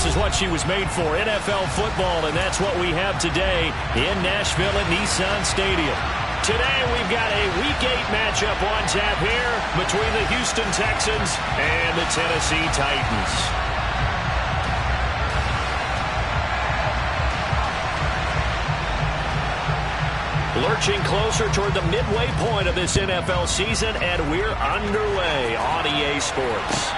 is what she was made for, NFL football, and that's what we have today in Nashville at Nissan Stadium. Today we've got a Week 8 matchup on tap here between the Houston Texans and the Tennessee Titans. Lurching closer toward the midway point of this NFL season, and we're underway on EA Sports.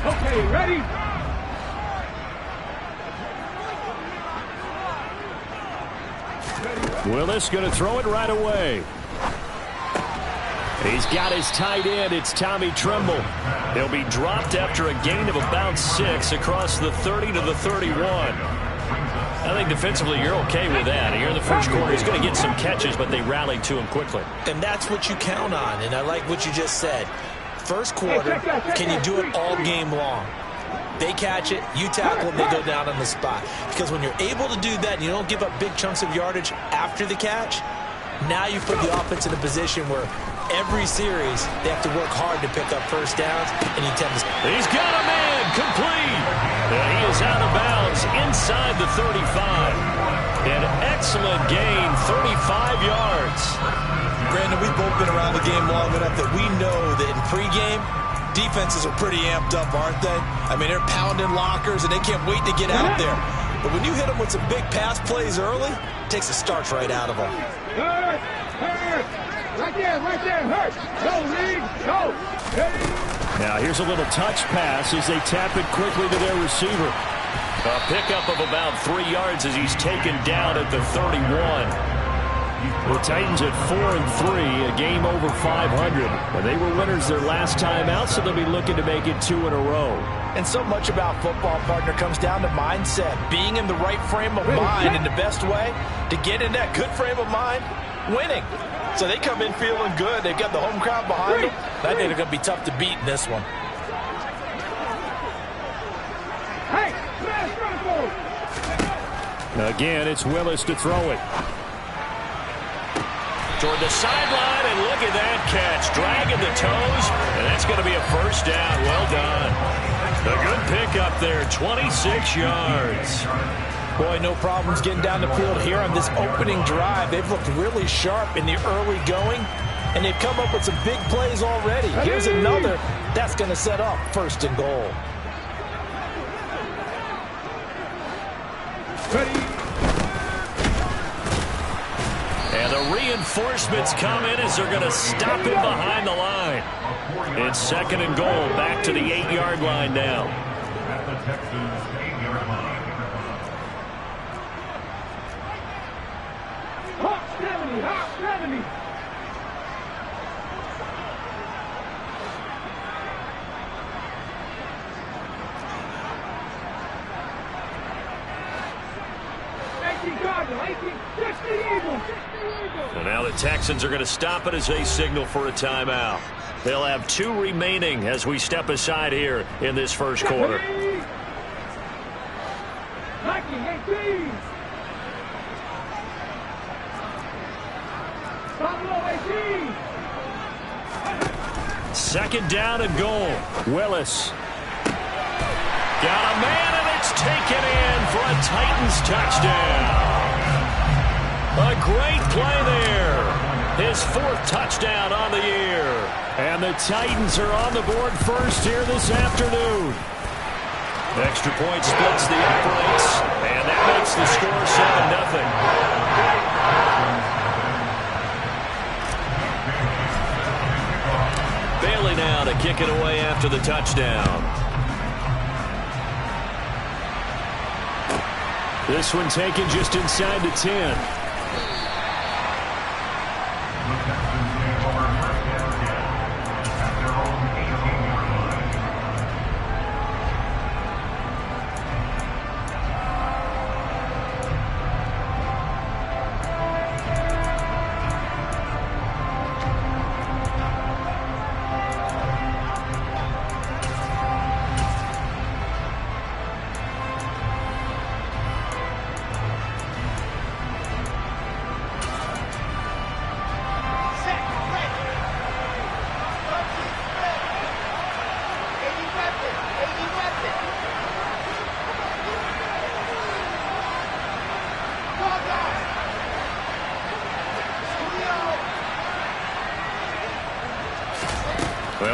Okay, ready? Willis going to throw it right away. He's got his tight end. It's Tommy Tremble. He'll be dropped after a gain of about 6 across the 30 to the 31. I think defensively you're okay with that. Here in the first quarter, he's going to get some catches, but they rallied to him quickly. And that's what you count on, and I like what you just said. First quarter, can you do it all game long? They catch it, you tackle them, they go down on the spot. Because when you're able to do that and you don't give up big chunks of yardage after the catch, now you put the offense in a position where every series they have to work hard to pick up first downs, and he tends to... He's got a man, complete. He is out of bounds inside the 35. An excellent gain, 35 yards. Brandon, we've both been around the game long enough that we know that in pregame, defenses are pretty amped up, aren't they? I mean, they're pounding lockers, and they can't wait to get out there. But when you hit them with some big pass plays early, it takes the starch right out of them. Hurt! Right there, hurt! Go, Reed, go! Now, here's a little touch pass as they tap it quickly to their receiver. A pickup of about 3 yards as he's taken down at the 31. The Titans at 4-3, a game over 500. They were winners their last time out, so they'll be looking to make it 2 in a row. And so much about football, partner, comes down to mindset. Being in the right frame of mind, and the best way to get in that good frame of mind, winning. So they come in feeling good. They've got the home crowd behind them. I think they're going to be tough to beat in this one. Again, it's Willis to throw it. Toward the sideline, and look at that catch. Dragging the toes, and that's going to be a first down. Well done. A good pickup there, 26 yards. Boy, no problems getting down the field here on this opening drive. They've looked really sharp in the early going, and they've come up with some big plays already. Here's another that's going to set up first and goal. And the reinforcements come in as they're going to stop him behind the line. It's second and goal, back to the 8-yard line now. At the Texans 8-yard line. Hot 70. And now the Texans are going to stop it as they signal for a timeout. They'll have 2 remaining as we step aside here in this first quarter. Second down and goal. Willis. Got a man, and it's taken in for a Titans touchdown. A great play there. His 4th touchdown on the year. And the Titans are on the board first here this afternoon. Extra point splits the uprights, and that makes the score 7-0. Bailey now to kick it away after the touchdown. This one taken just inside the 10.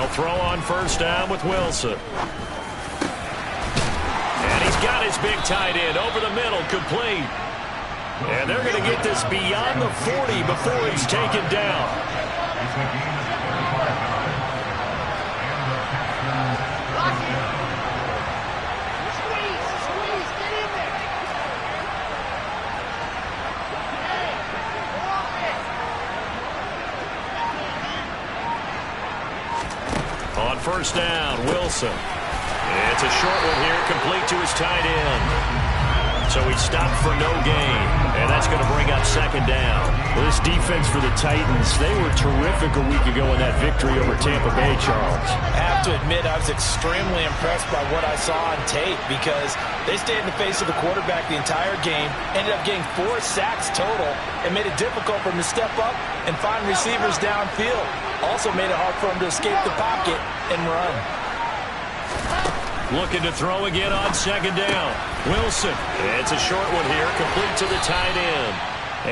They'll throw on first down with Wilson. And he's got his big tight end over the middle, complete. And they're going to get this beyond the 40 before it's taken down. On first down, Wilson. It's a short one here, complete to his tight end. So he stopped for no gain, and that's going to bring up second down. This defense for the Titans, they were terrific a week ago in that victory over Tampa Bay, Charles. I have to admit, I was extremely impressed by what I saw on tape because they stayed in the face of the quarterback the entire game, ended up getting 4 sacks total, and made it difficult for him to step up and find receivers downfield. Also made it hard for him to escape the pocket and run. Looking to throw again on second down. Wilson. It's a short one here, complete to the tight end.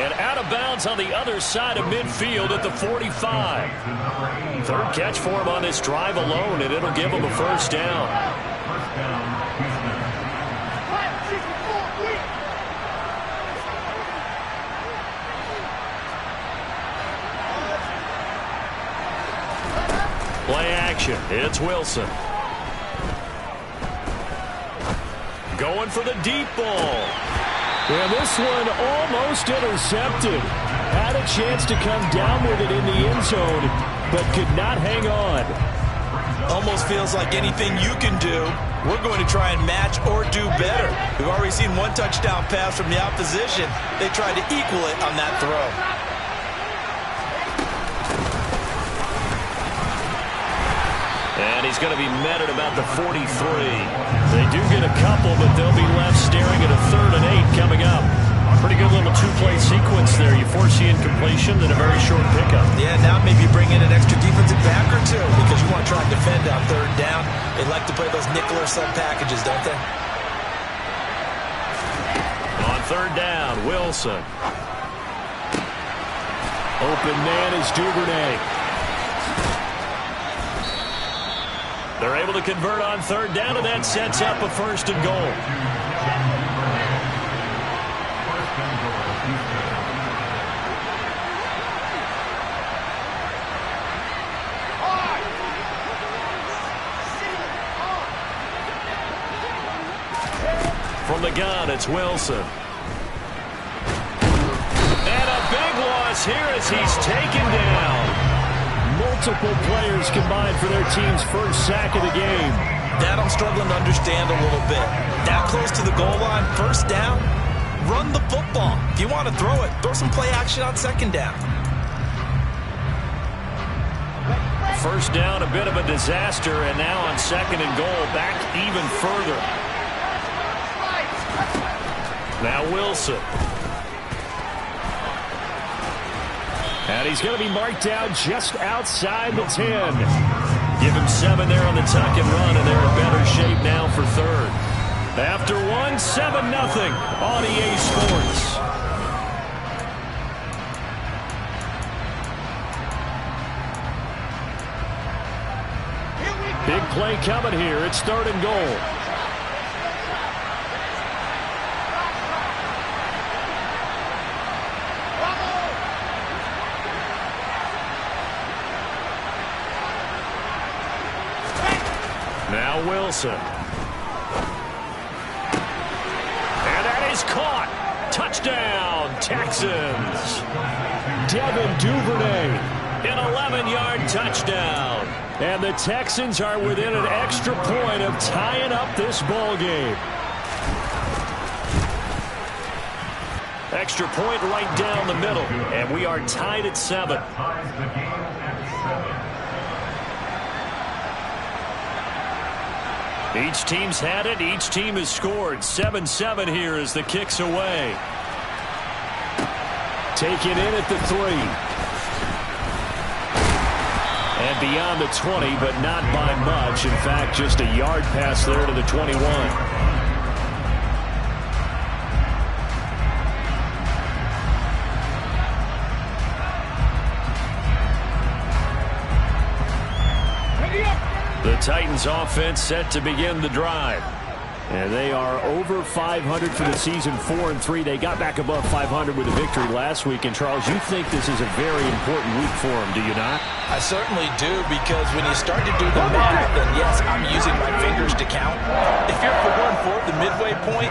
And out of bounds on the other side of midfield at the 45. Third catch for him on this drive alone, and it'll give him a first down. Play action. It's Wilson. Going for the deep ball. And this one almost intercepted. Had a chance to come down with it in the end zone, but could not hang on. Almost feels like anything you can do, we're going to try and match or do better. We've already seen one touchdown pass from the opposition. They tried to equal it on that throw. And he's going to be met at about the 43. They do get a couple, but they'll be left staring at a 3rd and 8 coming up. Pretty good little 2-play sequence there. You force the incompletion, then a very short pickup. Yeah, now maybe bring in an extra defensive back or two because you want to try and defend on 3rd down. They like to play those nickel or sub packages, don't they? On 3rd down, Wilson. Open man is Duvernay. They're able to convert on 3rd down, and that sets up a 1st and goal. From the gun, it's Wilson. And a big loss here as he's taken down. Multiple players combined for their team's first sack of the game. That I'm struggling to understand a little bit. That close to the goal line, 1st down, run the football. If you want to throw it, throw some play action on 2nd down. 1st down, a bit of a disaster, and now on 2nd and goal, back even further. Now Wilson. And he's going to be marked down just outside the 10. Give him 7 there on the tuck and run, and they're in better shape now for 3rd. After 1, 7-0 on EA Sports. Big play coming here. It's 3rd and goal. Now Wilson. And that is caught. Touchdown, Texans. Devin Duvernay. An 11-yard touchdown. And the Texans are within an extra point of tying up this ball game. Extra point right down the middle. And we are tied at 7. Each team's had it. Each team has scored. 7-7 here as the kick's away. Taken in at the 3. And beyond the 20, but not by much. In fact, just a yard pass there to the 21. Ready up, Titans offense set to begin the drive. And they are over 500 for the season, 4-3. They got back above 500 with a victory last week. And, Charles, you think this is a very important week for them, do you not? I certainly do, because when you start to do the math, then yes, I'm using my fingers to count. If you're for 1/4 the midway point,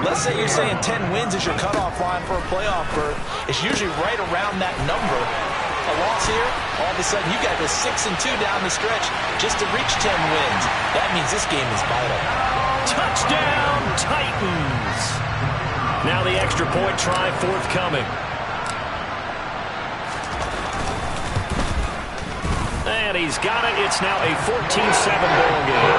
let's say you're saying 10 wins is your cutoff line for a playoff berth. It's usually right around that number. A loss here, all of a sudden you got to go 6-2 down the stretch just to reach 10 wins. That means this game is vital. Touchdown, Titans! Now the extra point try forthcoming. And he's got it. It's now a 14-7 ball game.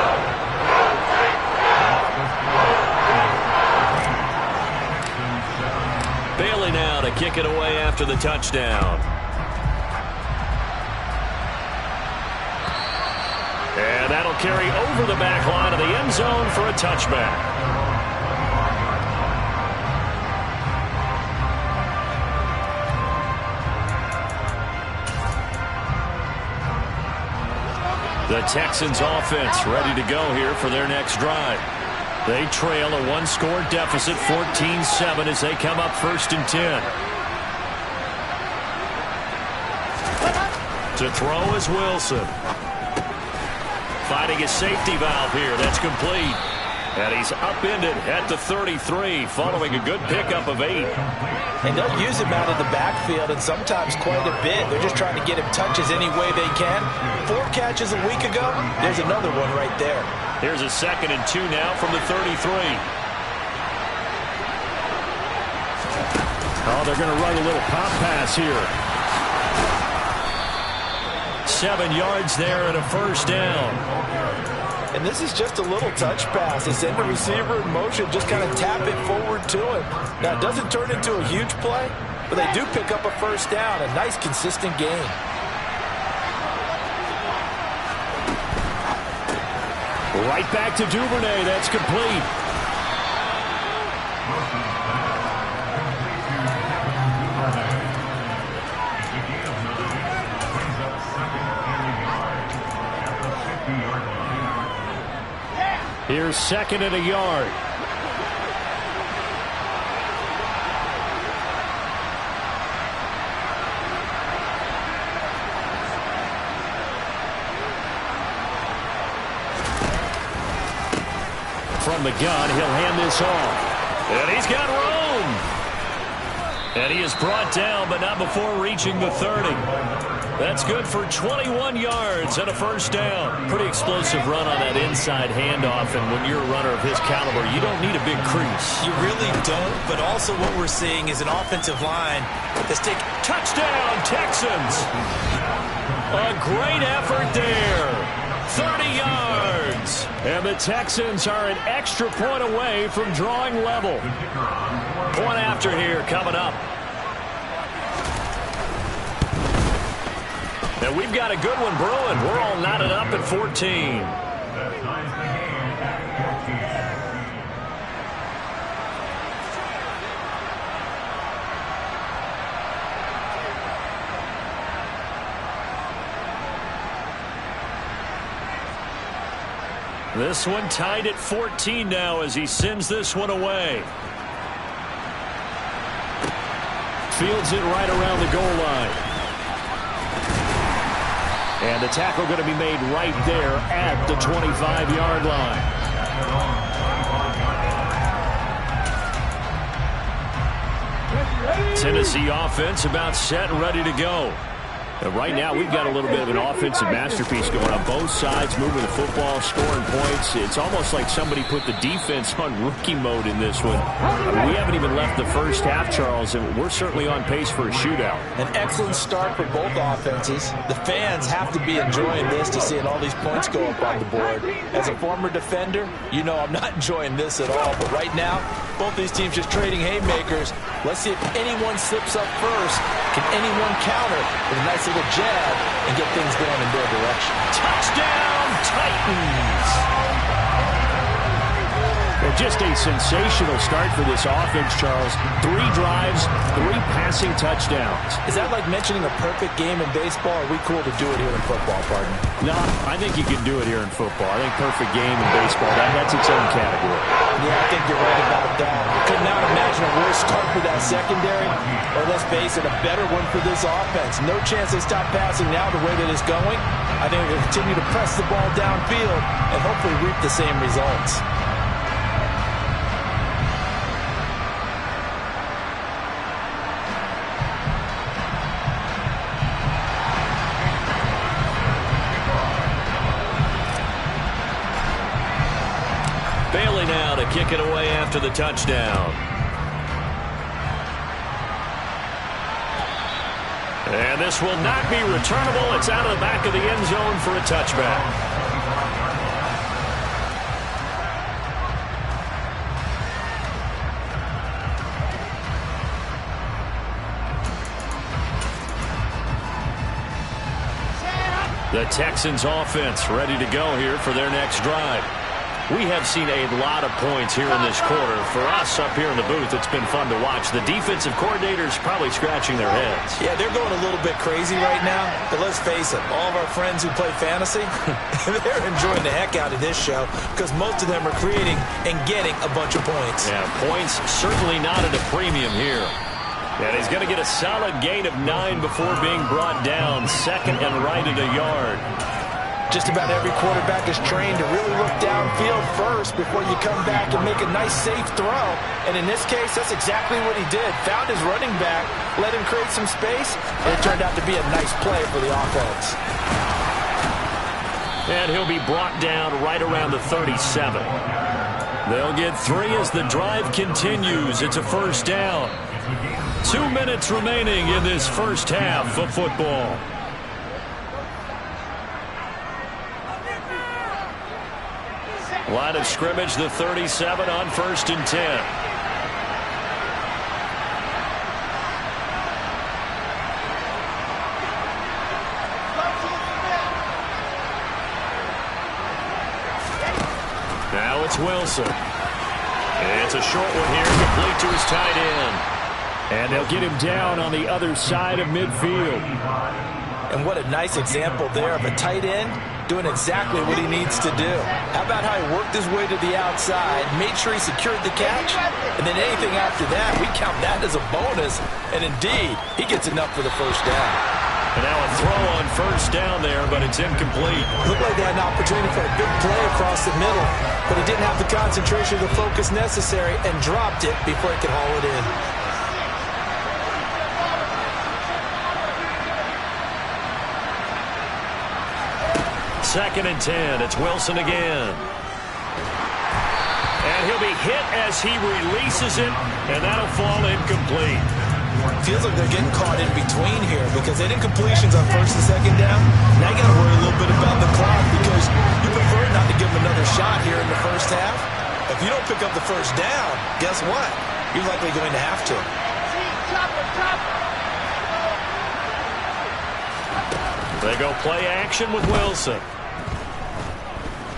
Bailey now to kick it away after the touchdown. And that'll carry over the back line of the end zone for a touchback. The Texans offense ready to go here for their next drive. They trail a one-score deficit, 14-7, as they come up 1st and 10. To throw is Wilson. Finding his safety valve here. That's complete. And he's upended at the 33, following a good pickup of 8. And they'll use him out of the backfield, and sometimes quite a bit. They're just trying to get him touches any way they can. 4 catches a week ago. There's another one right there. Here's a 2nd and 2 now from the 33. Oh, they're going to run a little pop pass here. 7 yards there and a 1st down. And this is just a little touch pass. They send the receiver in motion, just kind of tap it forward to him. Now, it doesn't turn into a huge play, but they do pick up a 1st down. A nice, consistent game. Right back to Duvernay. That's complete. Here's 2nd and a yard. From the gun, he'll hand this off. And he's got room. And he is brought down, but not before reaching the 30. That's good for 21 yards and a 1st down. Pretty explosive run on that inside handoff, and when you're a runner of his caliber, you don't need a big crease. You really don't, but also what we're seeing is an offensive line that's taking... Touchdown, Texans! A great effort there. 30 yards. And the Texans are an extra point away from drawing level. Point after here coming up. And we've got a good one brewing. We're all knotted up at 14. This one tied at 14 now as he sends this one away. Fields it right around the goal line. And the tackle going to be made right there at the 25-yard line. Tennessee offense about set and ready to go. And right now, we've got a little bit of an offensive masterpiece going on both sides, moving the football, scoring points. It's almost like somebody put the defense on rookie mode in this one. We haven't even left the first half, Charles, and we're certainly on pace for a shootout. An excellent start for both offenses. The fans have to be enjoying this to seeing all these points go up on the board. As a former defender, you know I'm not enjoying this at all. But right now, both these teams just trading haymakers. Let's see if anyone slips up first. Can anyone counter with a nice little jab and get things going in their direction? Touchdown, Titans! The Just a sensational start for this offense, Charles. 3 drives, 3 passing touchdowns. Is that like mentioning a perfect game in baseball? Or are we cool to do it here in football, partner? No, I think you can do it here in football. I think perfect game in baseball, that's its own category. Yeah, I think you're right about that. Could not imagine a worse start for that secondary, or let's face it, a better one for this offense. No chance they stop passing now the way that it's going. I think they'll continue to press the ball downfield and hopefully reap the same results. Bailey now to kick it away after the touchdown. And this will not be returnable. It's out of the back of the end zone for a touchback. The Texans offense ready to go here for their next drive. We have seen a lot of points here in this quarter. For us up here in the booth, it's been fun to watch. The defensive coordinators probably scratching their heads. Yeah, they're going a little bit crazy right now. But let's face it, all of our friends who play fantasy, they're enjoying the heck out of this show because most of them are creating and getting a bunch of points. Yeah, points certainly not at a premium here. And he's going to get a solid gain of 9 before being brought down. Second and right at a yard. Just about every quarterback is trained to really look downfield first before you come back and make a nice, safe throw. And in this case, that's exactly what he did. Found his running back, let him create some space, and it turned out to be a nice play for the offense. And he'll be brought down right around the 37. They'll get 3 as the drive continues. It's a first down. 2 minutes remaining in this first half of football. Line of scrimmage, the 37 on 1st and 10. Now it's Wilson. It's a short one here, complete to his tight end. And they'll get him down on the other side of midfield. And what a nice example there of a tight end doing exactly what he needs to do. How about how he worked his way to the outside, made sure he secured the catch, and then anything after that, we count that as a bonus. And indeed, he gets enough for the first down. And now a throw on first down there, but it's incomplete. Looked like they had an opportunity for a big play across the middle, but he didn't have the concentration or the focus necessary and dropped it before he could haul it in. Second and 10. It's Wilson again. And he'll be hit as he releases it, and that'll fall incomplete. Feels like they're getting caught in between here because they did completions on 1st and 2nd down. Now you got to worry a little bit about the clock because you prefer not to give them another shot here in the first half. If you don't pick up the first down, guess what? You're likely going to have to. They go play action with Wilson.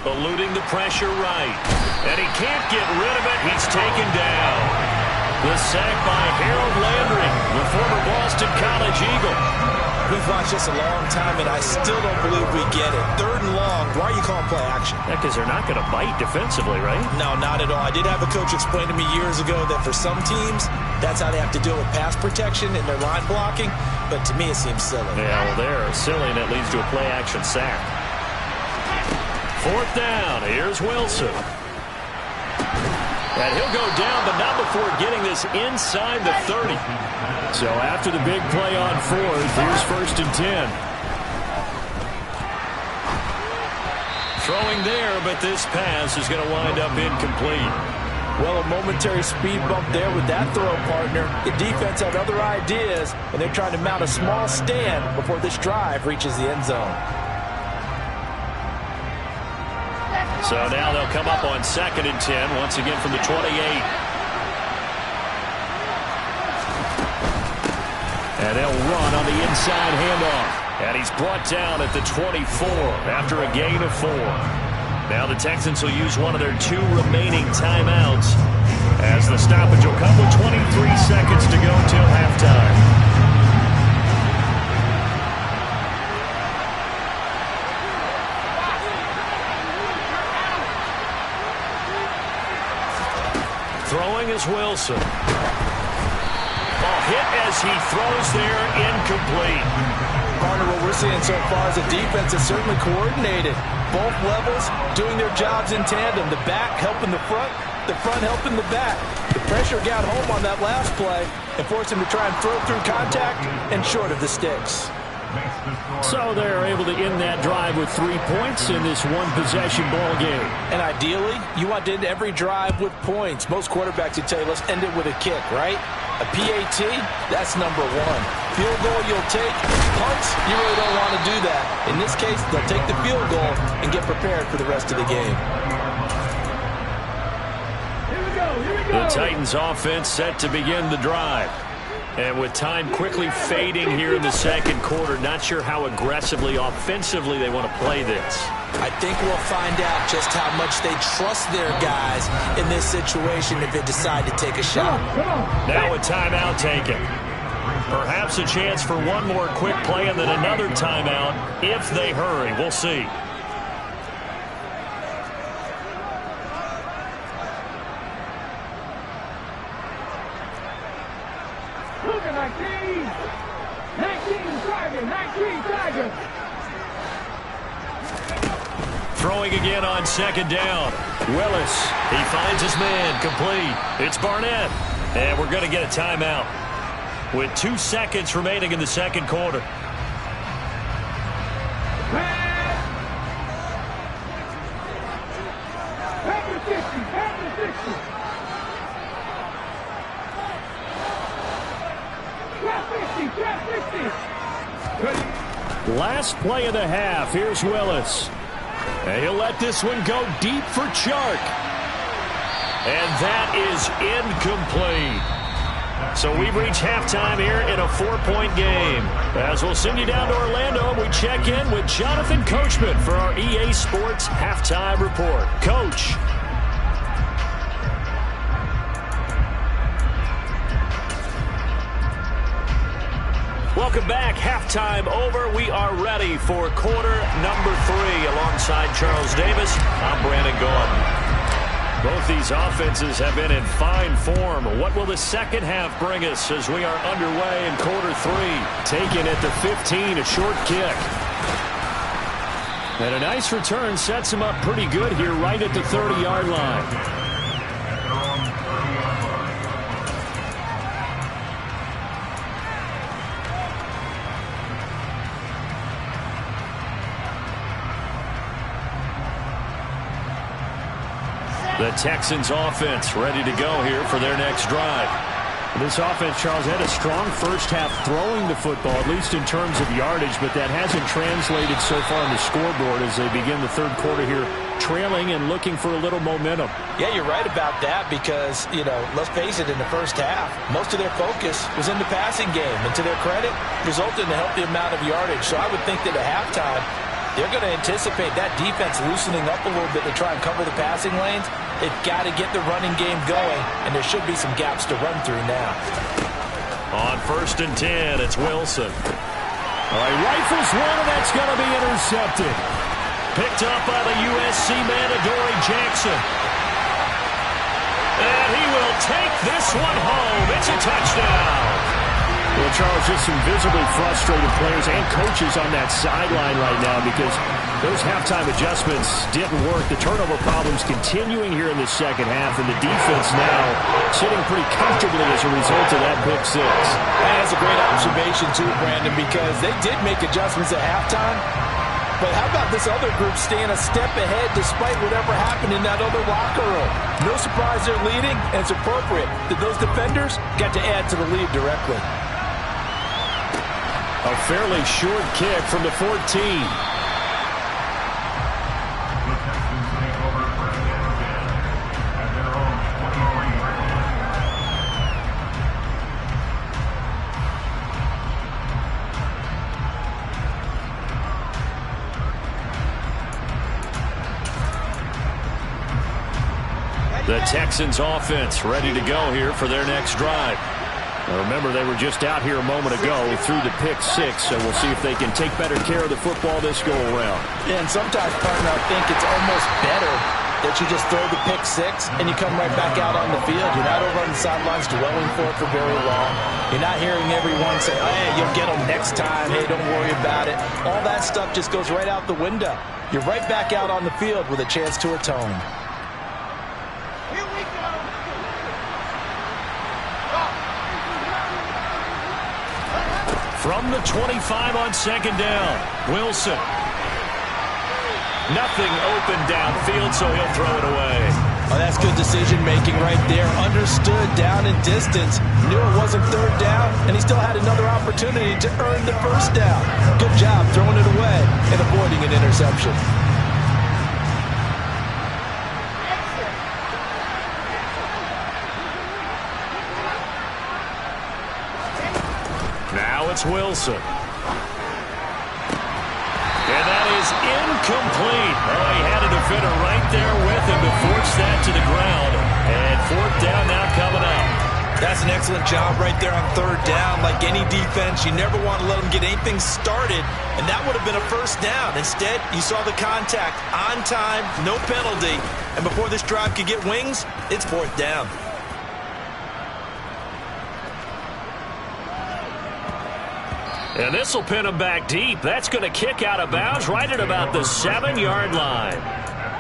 Eluding the pressure right. And he can't get rid of it. He's taken down. The sack by Harold Landry, the former Boston College Eagle. We've watched this a long time, and I still don't believe we get it. 3rd and long. Why are you calling play action? Yeah, because they're not going to bite defensively, right? No, not at all. I did have a coach explain to me years ago that for some teams, that's how they have to deal with pass protection and their line blocking. But to me, it seems silly. Yeah, well, they're silly, and it leads to a play action sack. 4th down. Here's Wilson. And he'll go down, but not before getting this inside the 30. So after the big play on 4th, here's 1st and 10. Throwing there, but this pass is going to wind up incomplete. Well, a momentary speed bump there with that throw, partner. The defense had other ideas, and they're trying to mount a small stand before this drive reaches the end zone. So now they'll come up on 2nd and 10, once again from the 28. And they'll run on the inside handoff. And he's brought down at the 24 after a gain of 4. Now the Texans will use one of their 2 remaining timeouts as the stoppage will come with 23 seconds to go till halftime. Throwing is Wilson. Ball hit as he throws there, incomplete. Partner, what we're seeing so far is the defense is certainly coordinated. Both levels doing their jobs in tandem. The back helping the front helping the back. The pressure got home on that last play and forced him to try and throw through contact and short of the sticks. So they're able to end that drive with 3 points in this one-possession ball game. And ideally, you want to end every drive with points. Most quarterbacks would tell you, let's end it with a kick, right? A PAT, that's number 1. Field goal you'll take. Punts, you really don't want to do that. In this case, they'll take the field goal and get prepared for the rest of the game. Here we go. The Titans offense set to begin the drive. And with time quickly fading here in the second quarter, not sure how aggressively, offensively they want to play this. I think we'll find out just how much they trust their guys in this situation if they decide to take a shot. Now a timeout taken. Perhaps a chance for one more quick play and then another timeout if they hurry. We'll see. Look at 19. 19 Tiger. Throwing again on second down. Willis, he finds his man, complete. It's Barnett, and we're going to get a timeout with 2 seconds remaining in the second quarter. Last play of the half. Here's Willis. And he'll let this one go deep for Chark. And that is incomplete. So we've reached halftime here in a 4-point game. As we'll send you down to Orlando, we check in with Jonathan Coachman for our EA Sports Halftime Report. Coach. Welcome back. Halftime over. We are ready for quarter number 3. Alongside Charles Davis, I'm Brandon Gordon. Both these offenses have been in fine form. What will the second half bring us as we are underway in quarter 3? Taken at the 15, a short kick. And a nice return sets him up pretty good here right at the 30-yard line. The Texans offense ready to go here for their next drive. This offense, Charles, had a strong first half throwing the football, at least in terms of yardage, but that hasn't translated so far on the scoreboard as they begin the third quarter here, trailing and looking for a little momentum. Yeah, you're right about that because, let's face it, in the first half, most of their focus was in the passing game, and to their credit, resulted in a healthy amount of yardage. So I would think that at halftime, they're going to anticipate that defense loosening up a little bit to try and cover the passing lanes. They've got to get the running game going, and there should be some gaps to run through now. On 1st and 10, it's Wilson. All right, rifles one, and that's going to be intercepted. Picked up by the USC man, Adoree Jackson. And he will take this one home. It's a touchdown. Well, Charles, just some visibly frustrated players and coaches on that sideline right now because those halftime adjustments didn't work. The turnover problems continuing here in the second half, and the defense now sitting pretty comfortably as a result of that pick 6. That's a great observation, too, Brandon, because they did make adjustments at halftime. But how about this other group staying a step ahead despite whatever happened in that other locker room? No surprise they're leading, and it's appropriate that those defenders got to add to the lead directly. A fairly short kick from the 14. The Texans take over first and 10 at their own 23-yard line. Texans offense ready to go here for their next drive. Now remember, they were just out here a moment ago through the pick 6, so we'll see if they can take better care of the football this go-around. Yeah, and sometimes, partner, I think it's almost better that you just throw the pick 6 and you come right back out on the field. You're not over on the sidelines dwelling for it for very long. You're not hearing everyone say, oh, hey, you'll get them next time. Hey, don't worry about it. All that stuff just goes right out the window. You're right back out on the field with a chance to atone. Here we go. From the 25 on second down, Wilson. Nothing open downfield, so he'll throw it away. Oh, that's good decision-making right there. Understood down and distance. Knew it wasn't third down, and he still had another opportunity to earn the first down. Good job throwing it away and avoiding an interception. Now it's Wilson. And that is incomplete. Oh, he had a defender right there with him to force that to the ground. And fourth down now coming up. That's an excellent job right there on third down. Like any defense, you never want to let them get anything started, and that would have been a first down. Instead, you saw the contact on time, no penalty, and before this drive could get wings, it's fourth down. And this will pin him back deep. That's going to kick out of bounds right at about the 7-yard line.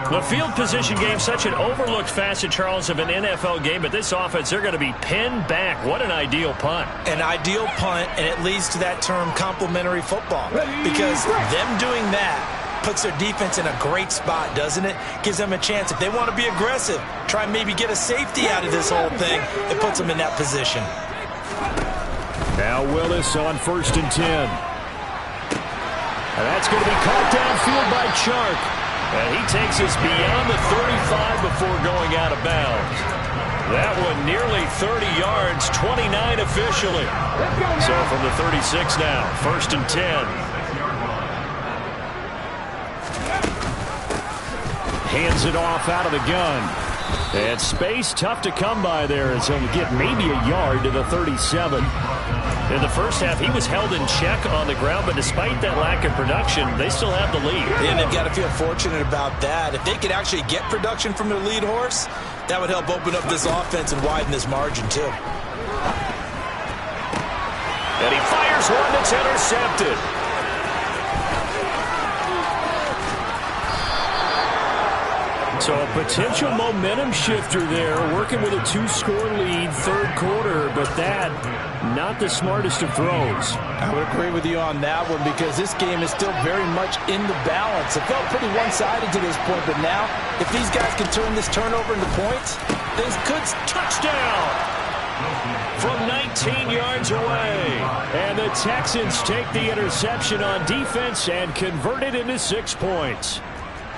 The field position game, such an overlooked facet, Charles, of an NFL game, but this offense, they're going to be pinned back. What an ideal punt. An ideal punt, and it leads to that term complementary football, because them doing that puts their defense in a great spot, doesn't it? Gives them a chance. If they want to be aggressive, try and maybe get a safety out of this whole thing, it puts them in that position. Now Willis on 1st and 10. And that's going to be caught downfield by Chark. And he takes us beyond the 35 before going out of bounds. That one nearly 30 yards, 29 officially. So from the 36 now, 1st and 10. Hands it off out of the gun. And space tough to come by there as he'll get maybe a yard to the 37. In the first half, he was held in check on the ground, but despite that lack of production, they still have the lead. And they've got to feel fortunate about that. If they could actually get production from their lead horse, that would help open up this offense and widen this margin, too. And he fires one that's intercepted. So a potential momentum shifter there, working with a 2-score lead, third quarter, but that, not the smartest of throws. I would agree with you on that one because this game is still very much in the balance. It felt pretty one-sided to this point, but now, if these guys can turn this turnover into points, things could... Touchdown! From 19 yards away. And the Texans take the interception on defense and convert it into 6 points.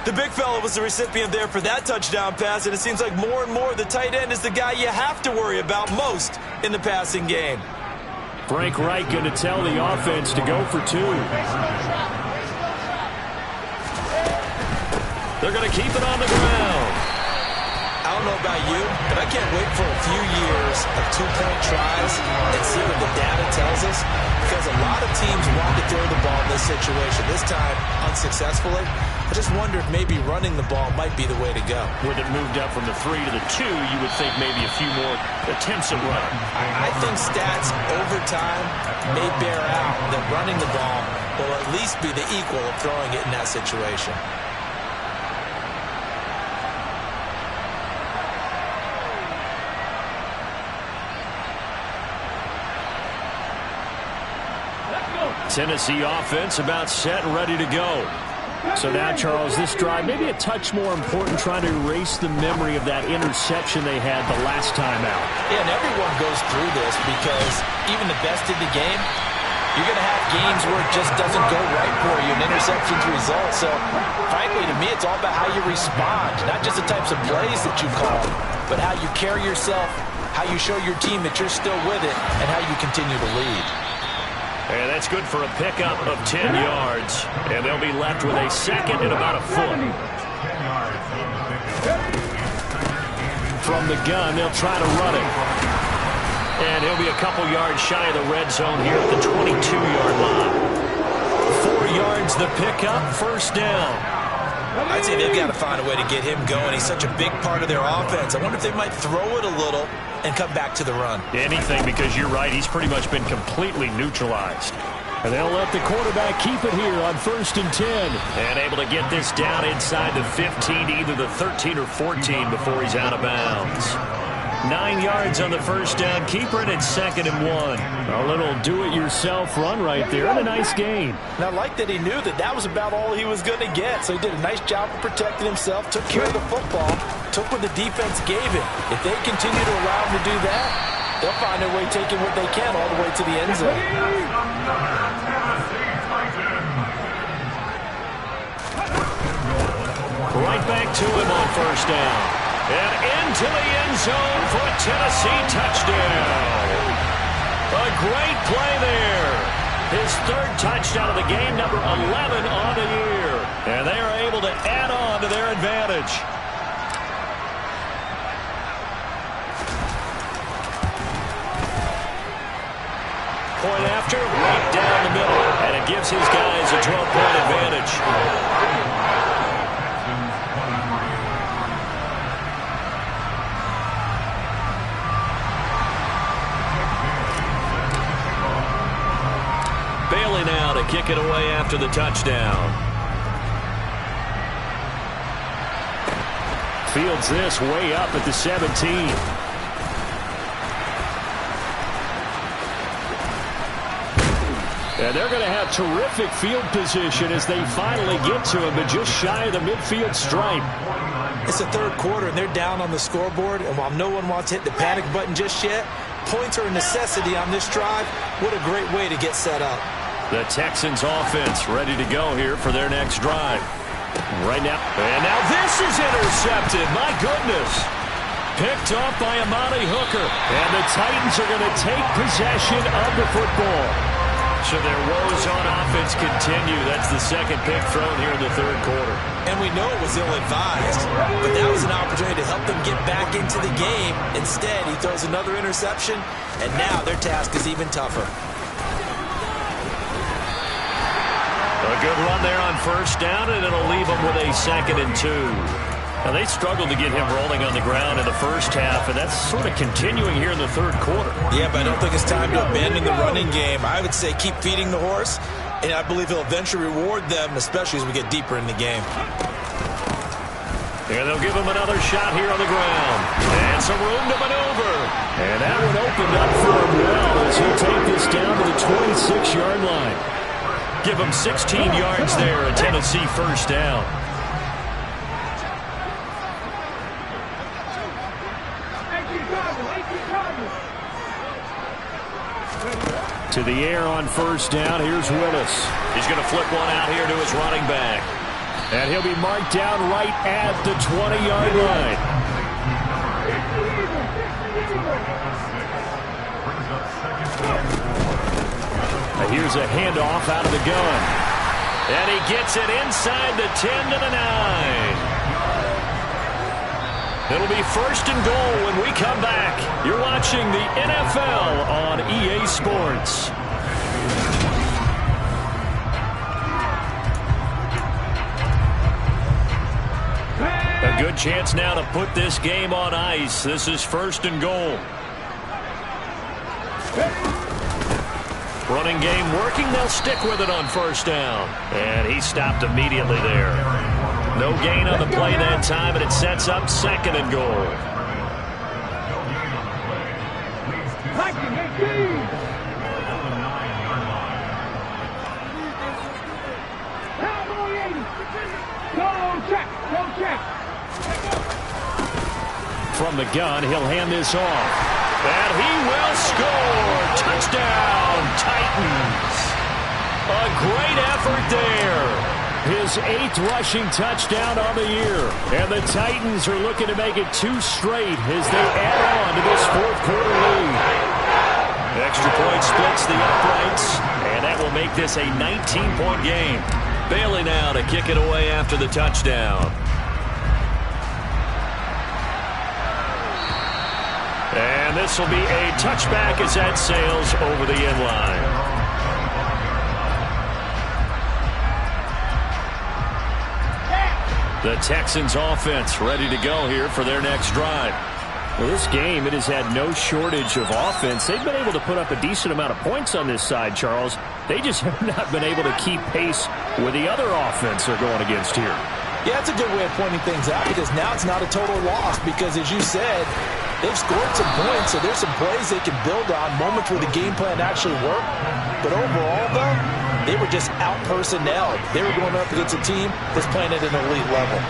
The big fella was the recipient there for that touchdown pass, and it seems like more and more the tight end is the guy you have to worry about most in the passing game. Frank Reich going to tell the offense to go for 2. They're going to keep it on the ground. I don't know about you, but I can't wait for a few years of 2-point tries and see what the data tells us, because a lot of teams want to throw the ball in this situation. This time, unsuccessfully. I just wonder if maybe running the ball might be the way to go. With it moved up from the 3 to the 2, you would think maybe a few more attempts at running. I think stats over time may bear out that running the ball will at least be the equal of throwing it in that situation. Tennessee offense about set and ready to go. So now, Charles, this drive maybe a touch more important, trying to erase the memory of that interception they had the last time out. Yeah, and everyone goes through this because even the best in the game, you're going to have games where it just doesn't go right for you, and interceptions result. So, frankly, to me, it's all about how you respond, not just the types of plays that you call, but how you carry yourself, how you show your team that you're still with it, and how you continue to lead. And that's good for a pickup of 10 yards. And they'll be left with a second and about a foot. From the gun, they'll try to run it. And he'll be a couple yards shy of the red zone here at the 22-yard line. 4 yards the pickup, first down. I'd say they've got to find a way to get him going. He's such a big part of their offense. I wonder if they might throw it a little and come back to the run. Anything, because you're right. He's pretty much been completely neutralized. And they'll let the quarterback keep it here on 1st and 10. And able to get this down inside the 15 to either the 13 or 14 before he's out of bounds. 9 yards on the first down. Keeper it at 2nd and 1. A little do-it-yourself run right there and a nice gain. And I like that he knew that that was about all he was going to get. So he did a nice job of protecting himself, took care of the football, took what the defense gave him. If they continue to allow him to do that, they'll find their way taking what they can all the way to the end zone. Right back to him on first down. And into the end zone for a Tennessee touchdown. A great play there. His 3rd touchdown of the game, number 11 on the year. And they are able to add on to their advantage. Point after, right down the middle. And it gives his guys a 12-point advantage. Bailey now to kick it away after the touchdown. Fields this way up at the 17. And they're going to have terrific field position as they finally get to him, but just shy of the midfield stripe. It's the 3rd quarter, and they're down on the scoreboard. And while no one wants to hit the panic button just yet, points are a necessity on this drive. What a great way to get set up. The Texans offense ready to go here for their next drive. Right now. And now this is intercepted. My goodness. Picked off by Amani Hooker. And the Titans are going to take possession of the football. So their woes on offense continue. That's the 2nd pick thrown here in the 3rd quarter. And we know it was ill-advised, but that was an opportunity to help them get back into the game. Instead, he throws another interception, and now their task is even tougher. A good run there on first down, and it'll leave them with a 2nd and 2. Now, they struggled to get him rolling on the ground in the first half, and that's sort of continuing here in the 3rd quarter. Yeah, but I don't think it's time to abandon the running game. I would say keep feeding the horse, and I believe he'll eventually reward them, especially as we get deeper in the game. And they'll give him another shot here on the ground. And some room to maneuver. And that one opened up for him well as he'll take this down to the 26-yard line. Give him 16 yards there, a Tennessee first down. To the air on first down. Here's Willis. He's going to flip one out here to his running back. And he'll be marked down right at the 20-yard line. And here's a handoff out of the gun. And he gets it inside the 10 to the 9. It'll be 1st and goal when we come back. You're watching the NFL on EA Sports. A good chance now to put this game on ice. This is 1st and goal. Running game working. They'll stick with it on first down. And he stopped immediately there. No gain on the play that time, and it sets up 2nd and goal. From the gun, he'll hand this off. And he will score. Touchdown, Titans. A great effort there. His 8th rushing touchdown on the year. And the Titans are looking to make it 2 straight as they add on to this 4th quarter lead. Extra point splits the uprights, and that will make this a 19-point game. Bailey now to kick it away after the touchdown. And this will be a touchback as that sails over the end line. The Texans offense ready to go here for their next drive. Well, this game, it has had no shortage of offense. They've been able to put up a decent amount of points on this side, Charles. They just have not been able to keep pace with the other offense they're going against here. Yeah, it's a good way of pointing things out because now it's not a total loss because, as you said, they've scored some points, so there's some plays they can build on, moments where the game plan actually worked. But overall, though, they were just out-personnelled. They were going up against a team that's playing at an elite level.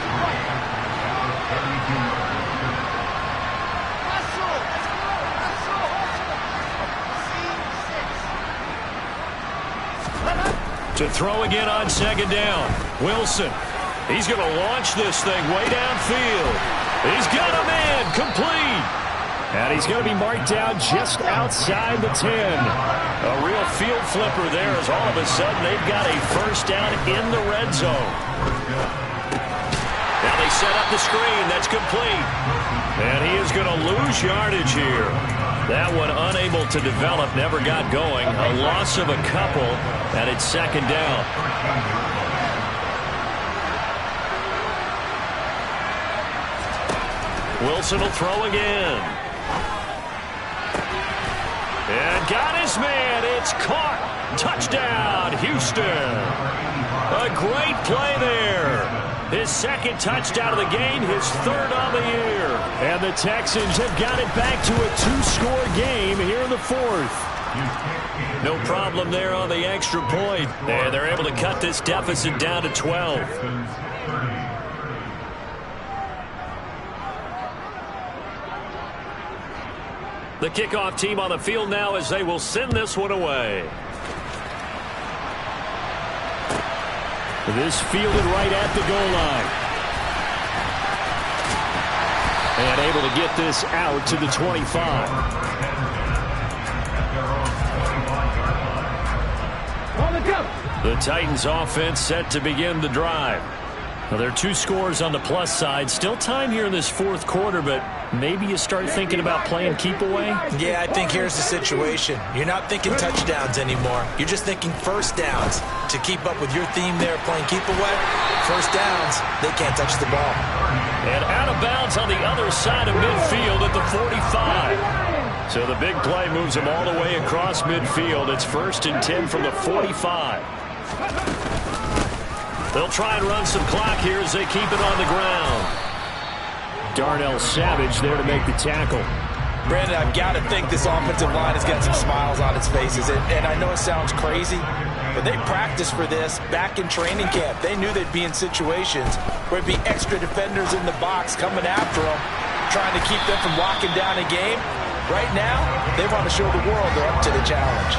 To throw again on second down. Wilson. He's going to launch this thing way downfield. He's got a man complete. And he's going to be marked down just outside the 10. A real field flipper there as all of a sudden they've got a first down in the red zone. Now they set up the screen. That's complete. And he is going to lose yardage here. That one unable to develop, never got going. A loss of a couple, and it's second down. Wilson will throw again. And got his man. It's caught. Touchdown, Houston. A great play there. His second touchdown of the game, his third on the year. And the Texans have got it back to a two-score game here in the fourth. No problem there on the extra point. And they're able to cut this deficit down to 12. The kickoff team on the field now as they will send this one away. This fielded right at the goal line. And able to get this out to the 25. The Titans offense set to begin the drive. Now, there are two scores on the plus side. Still time here in this fourth quarter, but maybe you start thinking about playing keep away? Yeah, I think here's the situation. You're not thinking touchdowns anymore. You're just thinking first downs. To keep up with your theme there, playing keep away, first downs, they can't touch the ball. And out of bounds on the other side of midfield at the 45. So the big play moves them all the way across midfield. It's 1st and 10 from the 45. They'll try and run some clock here as they keep it on the ground. Darnell Savage there to make the tackle. Brandon, I've got to think this offensive line has got some smiles on its faces. And I know it sounds crazy, but they practiced for this back in training camp. They knew they'd be in situations where it'd be extra defenders in the box coming after them, trying to keep them from locking down a game. Right now, they want to show the world they're up to the challenge.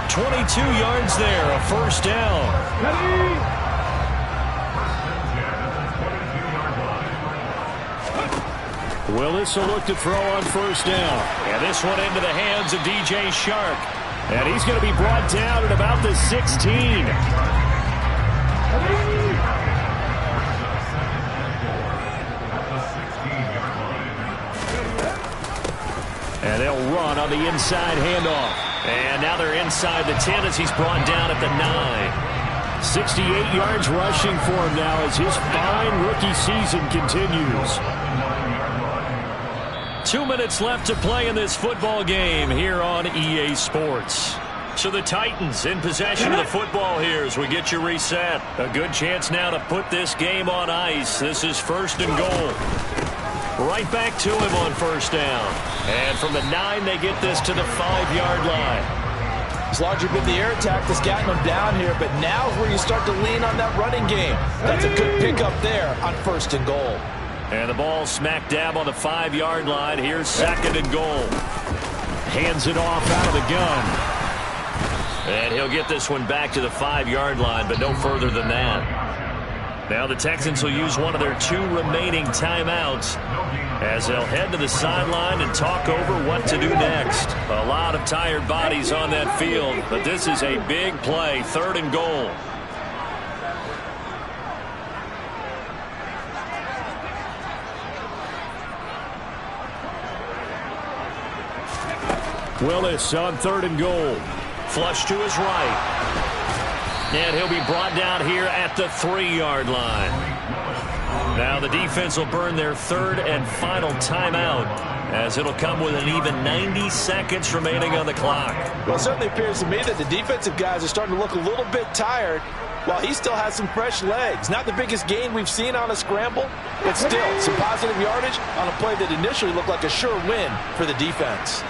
22 yards there, a first down. Willis will look to throw on first down. And this one into the hands of DJ Shark. And he's going to be brought down at about the 16. And they'll run on the inside handoff. And now they're inside the 10 as he's brought down at the 9. 68 yards rushing for him now as his fine rookie season continues. 2 minutes left to play in this football game here on EA Sports. So the Titans in possession of the football here as we get you reset. A good chance now to put this game on ice. This is 1st and goal. Right back to him on first down. And from the 9, they get this to the 5-yard line. It's largely been the air attack that's gotten them down here, but now is where you start to lean on that running game. That's a good pickup there on 1st and goal. And the ball smack dab on the 5-yard line. Here's 2nd and goal. Hands it off out of the gun. And he'll get this one back to the 5-yard line, but no further than that. Now the Texans will use one of their 2 remaining timeouts as they'll head to the sideline and talk over what to do next. A lot of tired bodies on that field, but this is a big play, 3rd and goal. Willis on 3rd and goal. Flush to his right. And he'll be brought down here at the 3-yard line. Now the defense will burn their 3rd and final timeout, as it'll come with an even 90 seconds remaining on the clock. Well, it certainly appears to me that the defensive guys are starting to look a little bit tired, while he still has some fresh legs. Not the biggest gain we've seen on a scramble, but still some positive yardage on a play that initially looked like a sure win for the defense.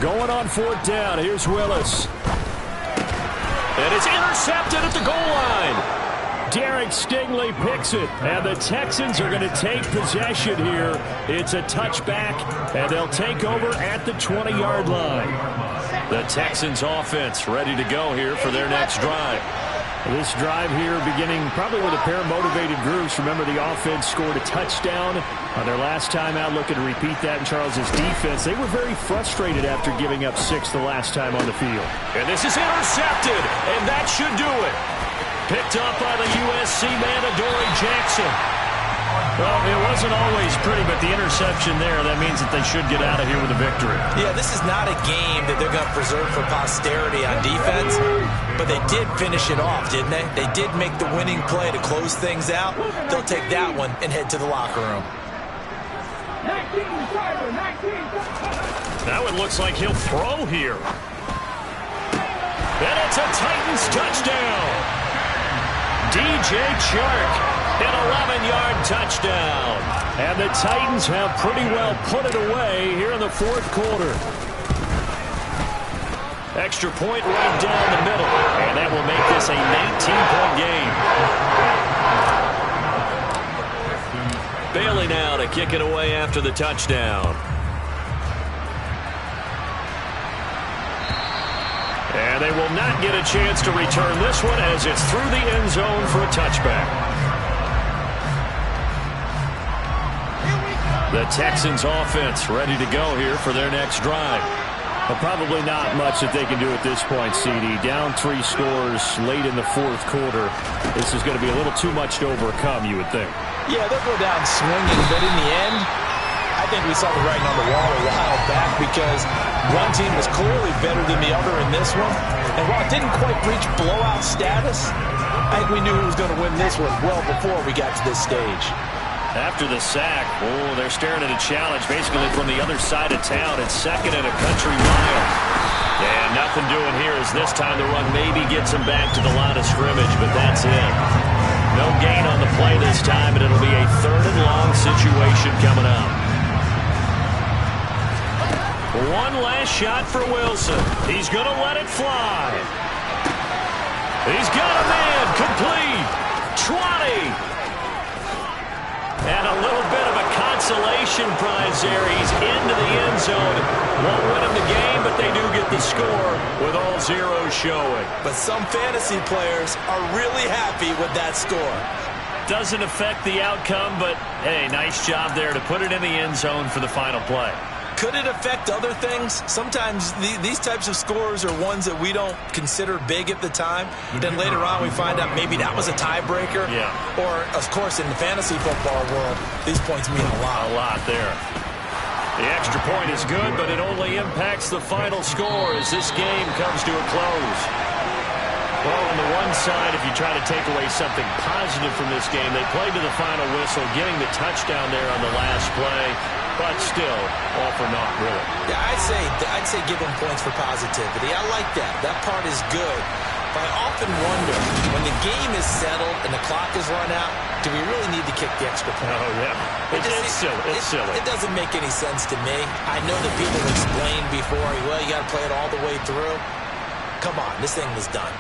Going on 4th down, here's Willis. And it's intercepted at the goal line. Derek Stingley picks it, and the Texans are going to take possession here. It's a touchback, and they'll take over at the 20-yard line. The Texans offense ready to go here for their next drive. This drive here beginning probably with a pair of motivated groups. Remember, the offense scored a touchdown on their last time out. Looking to repeat that in Charles's defense. They were very frustrated after giving up 6 the last time on the field. And this is intercepted, and that should do it. Picked up by the USC man, Adoree Jackson. Well, it wasn't always pretty, but the interception there, that means that they should get out of here with a victory. Yeah, this is not a game that they're going to preserve for posterity on defense, but they did finish it off, didn't they? They did make the winning play to close things out. They'll take that one and head to the locker room. Now it looks like he'll throw here. And it's a Titans touchdown. DJ Chark, an 11-yard touchdown. And the Titans have pretty well put it away here in the 4th quarter. Extra point right down the middle. And that will make this a 19-point game. Bailey now to kick it away after the touchdown. And they will not get a chance to return this one as it's through the end zone for a touchback. The Texans offense ready to go here for their next drive. But probably not much that they can do at this point, CD. Down 3 scores late in the 4th quarter. This is going to be a little too much to overcome, you would think. Yeah, they'll go down swinging, but in the end, I think we saw the writing on the wall a while back because one team was clearly better than the other in this one. And while it didn't quite reach blowout status, I think we knew who was going to win this one well before we got to this stage. After the sack, they're staring at a challenge basically from the other side of town. It's 2nd and a country mile. And nothing doing here as this time the run maybe gets him back to the line of scrimmage, but that's it. No gain on the play this time, and it'll be a 3rd and long situation coming up. One last shot for Wilson. He's going to let it fly. He's got a man complete. 20. And a little bit of a consolation prize there. He's into the end zone. Won't win him the game, but they do get the score with all zeros showing. But some fantasy players are really happy with that score. Doesn't affect the outcome, but, hey, nice job there to put it in the end zone for the final play. Could it affect other things? Sometimes these types of scores are ones that we don't consider big at the time. Then later on we find out maybe that was a tiebreaker. Yeah. Or, of course, in the fantasy football world, these points mean a lot. A lot there. The extra point is good, but it only impacts the final score as this game comes to a close. Well, on the one side, if you try to take away something positive from this game, they played to the final whistle, getting the touchdown there on the last play. But still, all for naught, really. Yeah, I'd say give them points for positivity. I like that. That part is good. But I often wonder, when the game is settled and the clock is run out, do we really need to kick the extra point? Oh, yeah. It's silly. It's silly. It doesn't make any sense to me. I know that people explained before, well, you got to play it all the way through. Come on, this thing was done.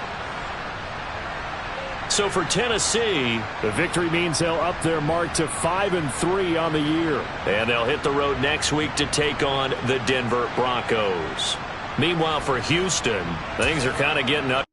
So for Tennessee, the victory means they'll up their mark to 5-3 on the year. And they'll hit the road next week to take on the Denver Broncos. Meanwhile, for Houston, things are kind of getting ugly.